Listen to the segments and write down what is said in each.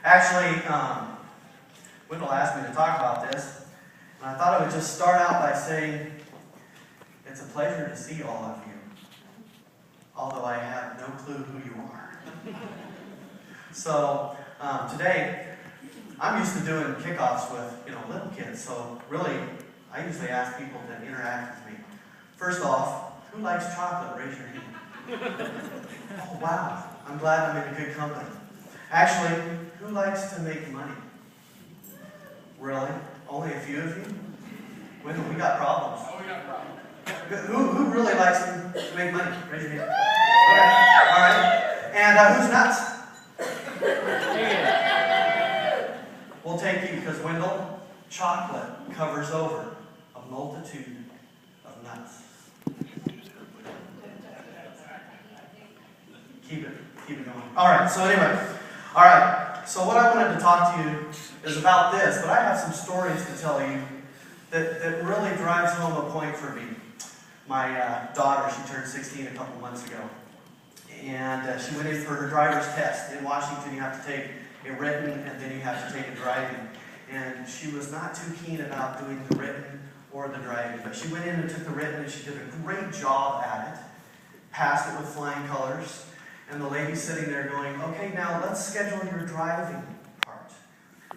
Actually, Wendell asked me to talk about this, and I thought I would just start out by saying it's a pleasure to see all of you, although I have no clue who you are. So today, I'm used to doing kickoffs with little kids, so really, I usually ask people to interact with me. First off, who likes chocolate? Raise your hand. Oh, wow. I'm glad I'm in a good company. Actually, who likes to make money? Really? Only a few of you? Wendell, we got problems. Oh, we got problems. Who really likes to make money? Raise your hand. Okay. All right. And who's nuts? We'll take you because Wendell, chocolate covers over a multitude of nuts. Keep it going. All right, so anyway. All right, so what I wanted to talk to you is about this, but I have some stories to tell you that really drives home a point for me. My daughter, she turned 16 a couple months ago, and she went in for her driver's test. In Washington, you have to take a written, and then you have to take a driving. And she was not too keen about doing the written or the driving, but she went in and took the written, and she did a great job at it, passed it with flying colors. And the lady's sitting there going, okay, now let's schedule your driving part.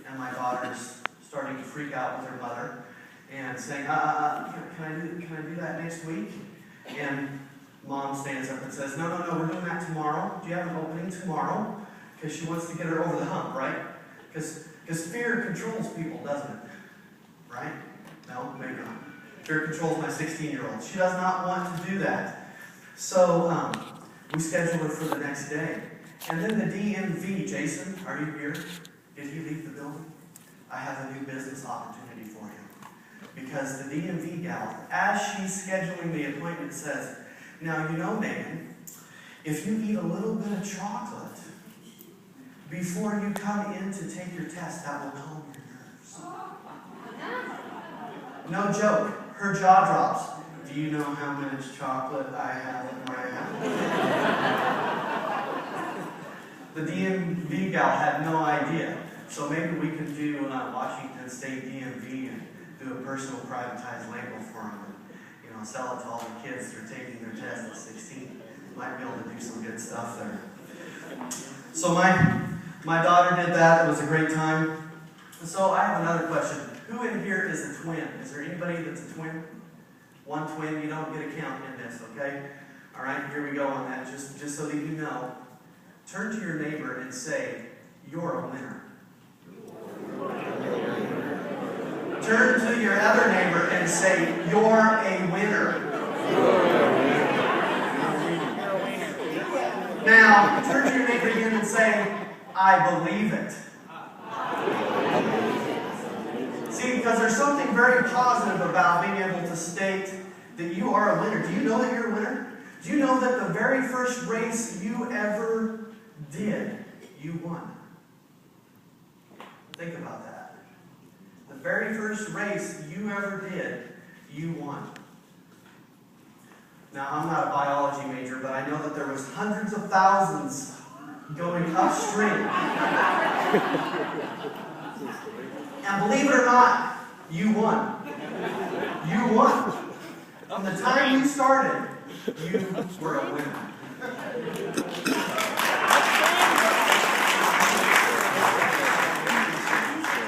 And my daughter's starting to freak out with her mother and saying, can I do that next week? And mom stands up and says, no, we're doing that tomorrow. Do you have an opening tomorrow? Because she wants to get her over the hump, right? Because fear controls people, doesn't it? Right? No, maybe not. Fear controls my 16-year-old. She does not want to do that. So, we scheduled her for the next day. And then the DMV, Jason, are you here? Did he leave the building? I have a new business opportunity for you. Because the DMV gal, as she's scheduling the appointment, says, now, Megan, if you eat a little bit of chocolate before you come in to take your test, that will calm your nerves. No joke. Her jaw drops. Do you know how much chocolate I have in my house? The DMV gal had no idea. So maybe we could do Washington State DMV and do a personal privatized label for them and sell it to all the kids that are taking their test at 16. Might be able to do some good stuff there. So my daughter did that. It was a great time. So I have another question. Who in here is a twin? Is there anybody that's a twin? One twin, you don't get a count in this, okay? All right, here we go on that, just so that you know. Turn to your neighbor and say, you're a winner. Turn to your other neighbor and say, you're a winner. Now, turn to your neighbor again and say, I believe it. See, because there's something very positive about being able to state that you are a winner. Do you know that you're a winner? Do you know that the very first race you ever did, you won? Think about that. The very first race you ever did, you won. Now, I'm not a biology major, but I know that there was hundreds of thousands going upstream. And believe it or not, you won. You won. From the time you started, you were a winner.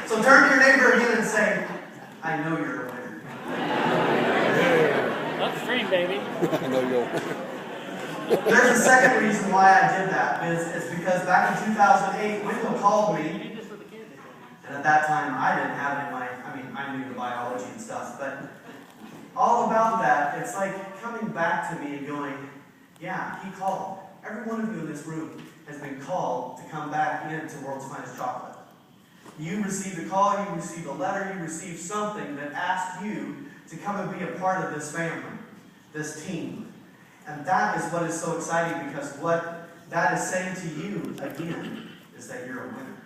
So turn to your neighbor again and say, I know you're a winner. Upstream, baby. I know you're. There's a second reason why I did that. It's because back in 2008, Wendell called me. And at that time, I didn't have it in I knew the biology and stuff, but all about that, it's like coming back to me and going, yeah, he called. Every one of you in this room has been called to come back into World's Finest Chocolate. You received a call, you received a letter, you received something that asked you to come and be a part of this family, this team. And that is what is so exciting, because what that is saying to you, again, is that you're a winner.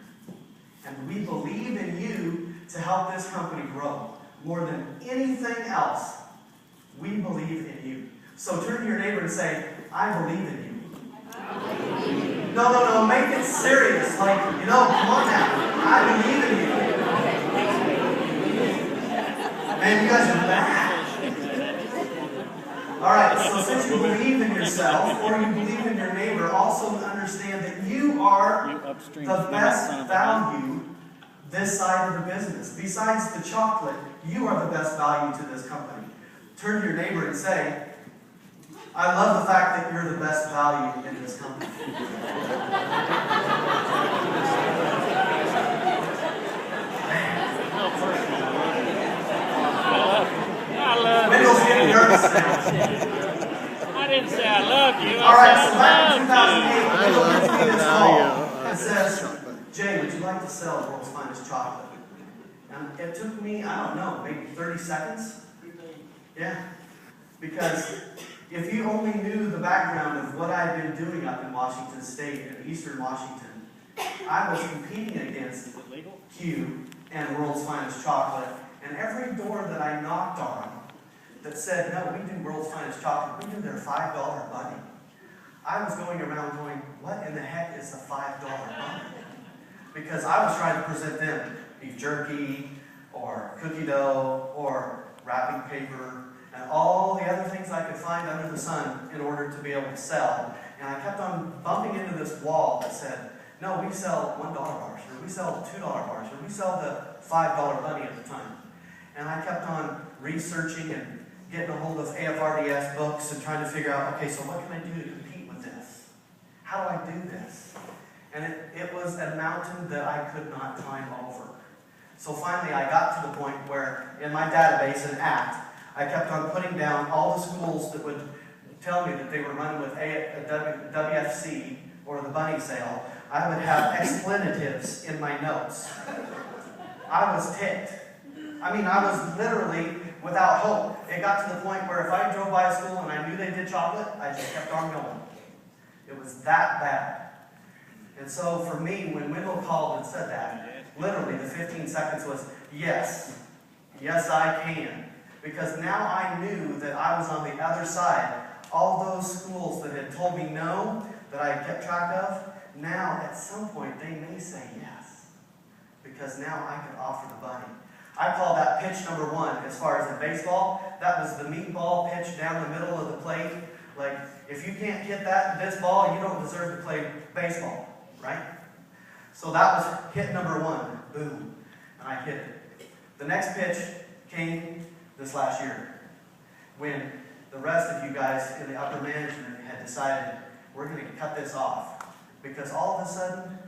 And we believe in you to help this company grow. More than anything else, we believe in you. So turn to your neighbor and say, I believe in you. No, make it serious. Come on now. that you believe in yourself or you believe in your neighbor, also understand that you are You upstream the smart best son of a gun. value this side of the business. Besides the chocolate, you are the best value to this company. Turn to your neighbor and say, I love the fact that you're the best value in this company. I love Wendell's getting nervous now. you. I didn't say I love you. All right, so I back in said I 2008, love Wendell love gives me the this value. call and says, Jay, would you like to sell World's Finest Chocolate? And it took me, I don't know, maybe 30 seconds? Yeah. Because if you only knew the background of what I've been doing up in Washington State and Eastern Washington, I was competing against you. Is it legal? Q and World's Finest Chocolate, and every door that I knocked on that said, no, we do World's Finest Chocolate, we do their $5 bunny. I was going around going, what in the heck is the $5 bunny? Because I was trying to present them beef jerky, or cookie dough, or wrapping paper, and all the other things I could find under the sun in order to be able to sell. And I kept on bumping into this wall that said, no, we sell $1 bars, or we sell $2 bars, or we sell the $5 bunny at the time. And I kept on researching and getting a hold of AFRDS books and trying to figure out, okay, so what can I do to compete with this? How do I do this? And it was a mountain that I could not climb over. So finally I got to the point where in my database, an act, I kept on putting down all the schools that would tell me that they were running with a WFC or the bunny sale. I would have expletives in my notes. I was ticked. I mean, I was literally without hope. It got to the point where if I drove by a school and I knew they did chocolate, I just kept on going. It was that bad. And so for me, when Wendell called and said that, literally the 15 seconds was, yes, yes I can. Because now I knew that I was on the other side. All those schools that had told me no, that I kept track of, now at some point they may say yes. Because now I can offer the bunny. I call that pitch number one as far as in baseball. That was the meatball pitch down the middle of the plate. Like, if you can't hit this ball, you don't deserve to play baseball, right? So that was hit number one. Boom. And I hit it. The next pitch came this last year when the rest of you guys in the upper management had decided we're going to cut this off. Because all of a sudden,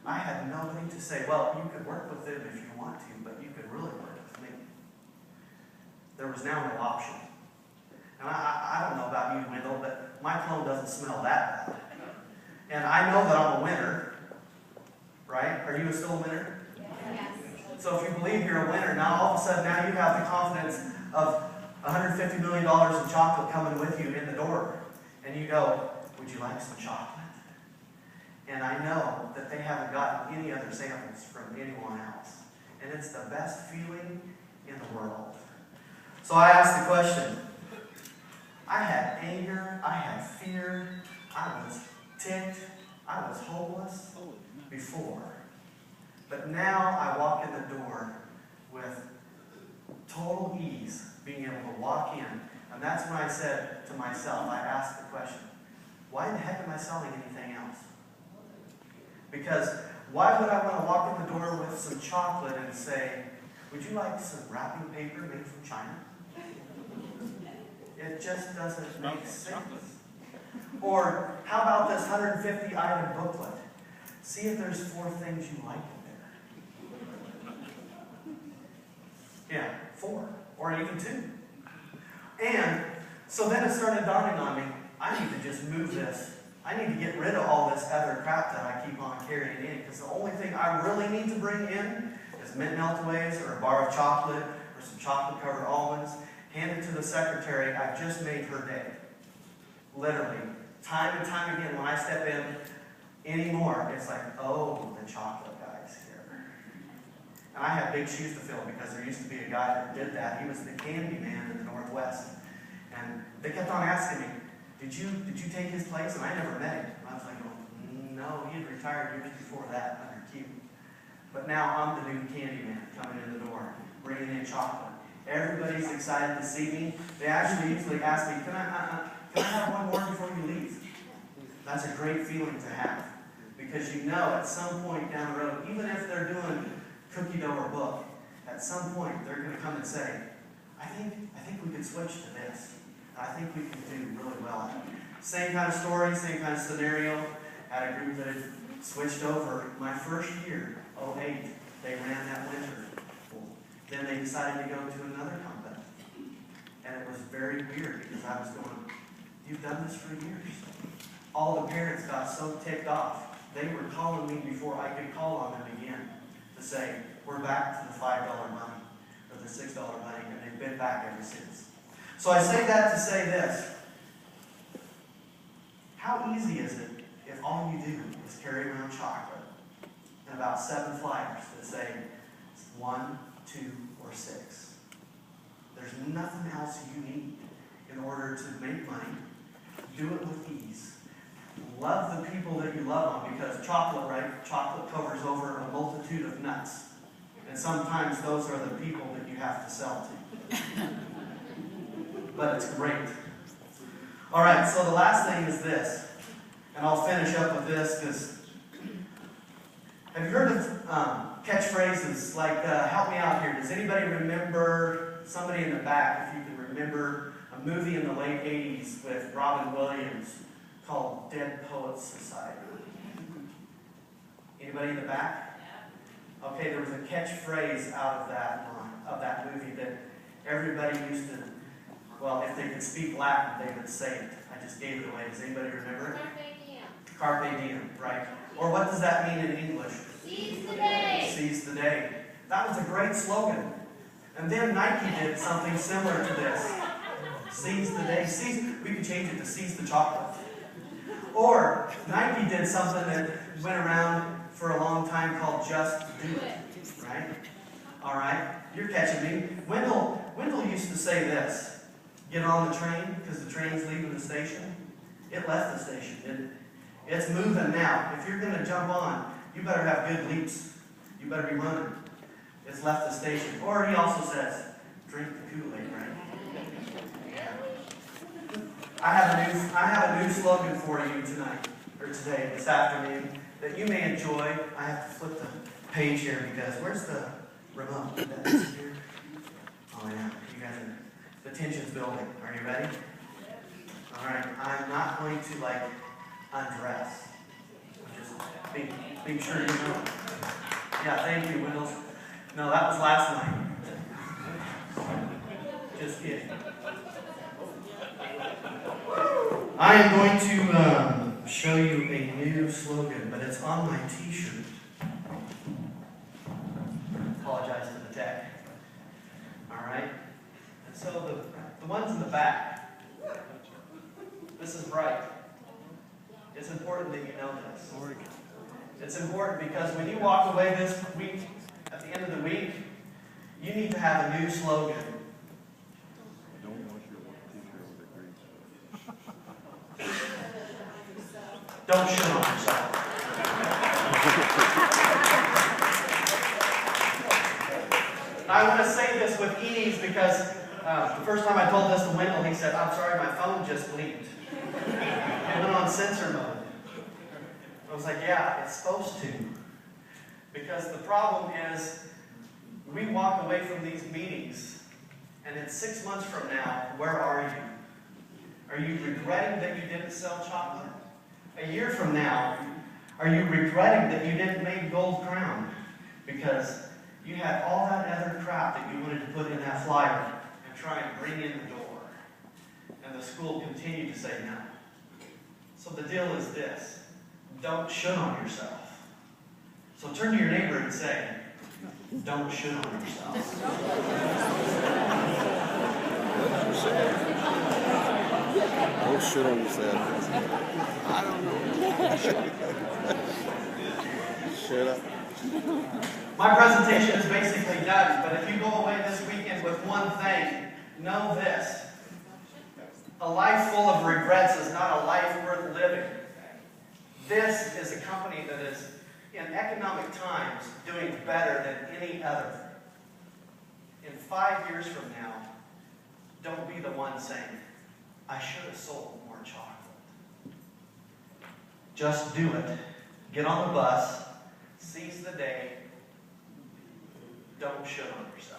I had nobody to say, well, you could work with them if you want to, but you could really work with me. There was now no option. And I don't know about you, Wendell, but my cologne doesn't smell that bad. And I know that I'm a winner, right? Are you still a winner? Yes. So if you believe you're a winner, now all of a sudden now you have the confidence of $150 million in chocolate coming with you in the door. And you go, would you like some chocolate? And I know that they haven't gotten any other samples from anyone else. And it's the best feeling in the world. So I asked the question. I had anger, I had fear, I was ticked, I was hopeless before. But now I walk in the door with total ease, being able to walk in. And that's when I said to myself, I asked the question, why in the heck am I selling anything else? Because why would I want to walk in the door with some chocolate and say, would you like some wrapping paper made from China? It just doesn't make sense. Or how about this 150 item booklet? See if there's 4 things you like in there. Yeah, 4 or even 2. And so then it started dawning on me, I need to just move this. I need to get rid of all this other crap that I keep on carrying in, because the only thing I really need to bring in is mint meltaways or a bar of chocolate or some chocolate covered almonds. Hand it to the secretary. I've just made her day. Literally. Time and time again when I step in anymore, it's like, oh, the chocolate guy's here. And I have big shoes to fill because there used to be a guy that did that. He was the candy man in the Northwest. And they kept on asking me, did you take his place? And I never met him. And I was like, oh, no, he had retired years before that under Q. But now I'm the new candy man coming in the door, bringing in chocolate. Everybody's excited to see me. They actually usually ask me, can I have one more before you leave? That's a great feeling to have. Because you know at some point down the road, even if they're doing cookie dough or book, at some point they're going to come and say, I think we could switch to this. I think we can do really well at it. Same kind of story, same kind of scenario. Had a group that had switched over. My first year, '08, they ran that winter. Then they decided to go to another company. And it was very weird because I was going, you've done this for years. All the parents got so ticked off. They were calling me before I could call on them again to say, we're back to the $5 money or the $6 money, and they've been back ever since. So I say that to say this. How easy is it if all you do is carry around chocolate and about 7 flyers that say 1, 2, or 6? There's nothing else you need in order to make money. Do it with ease. Love the people that you love on, because chocolate, right? Chocolate covers over a multitude of nuts. And sometimes those are the people that you have to sell to. But it's great. All right, so the last thing is this. And I'll finish up with this because have you heard of catchphrases like, help me out here. Does anybody remember, somebody in the back, if you can remember, a movie in the late 80s with Robin Williams called Dead Poets Society? Anybody in the back? Okay, there was a catchphrase out of that movie that everybody used to, well, if they could speak Latin, they would say it. I just gave it away. Does anybody remember it? Carpe diem, right? Or what does that mean in English? Seize the day. Seize the day. That was a great slogan. And then Nike did something similar to this. Seize the day. We could change it to seize the chocolate. Or Nike did something that went around for a long time called just do it. Right? All right? You're catching me. Wendell used to say this. Get on the train because the train's leaving the station. It left the station, didn't it? It's moving now. If you're going to jump on, you better have good leaps. You better be running. It's left the station. Or he also says, drink the Kool-Aid, right? Yeah. I have a new slogan for you tonight, or today, this afternoon, that you may enjoy. I have to flip the page here because where's the remote? That's here. Oh yeah, you guys are, the tension's building. Are you ready? All right, I'm not going to undress. Just being sure you know. Yeah, thank you, Wendell. No, that was last night. Just kidding. I am going to show you a new slogan, but it's on my t-shirt. Apologize to the tech. All right? And so the ones in the back, this is right. It's important that you know this. It's important because when you walk away this week, at the end of the week, you need to have a new slogan. Don't shit on yourself. I want to say this with ease because the first time I told this to Wendell, he said, I'm sorry, my phone just leaked. It went on sensor mode. I was like, yeah, it's supposed to. Because the problem is, we walk away from these meetings, and in 6 months from now, where are you? Are you regretting that you didn't sell chocolate? A year from now, are you regretting that you didn't make Gold Crown? Because you had all that other crap that you wanted to put in that flyer and try and bring in the door. And the school continued to say no. So the deal is this. Don't shit on yourself. So turn to your neighbor and say, don't shit on yourself. Don't shit on yourself. I don't know. Shut up. My presentation is basically done, but if you go away this weekend with one thing, know this. A life full of regrets is not a life worth living. This is a company that is, in economic times, doing better than any other. In 5 years from now, don't be the one saying, I should have sold more chocolate. Just do it. Get on the bus. Seize the day. Don't shit on yourself.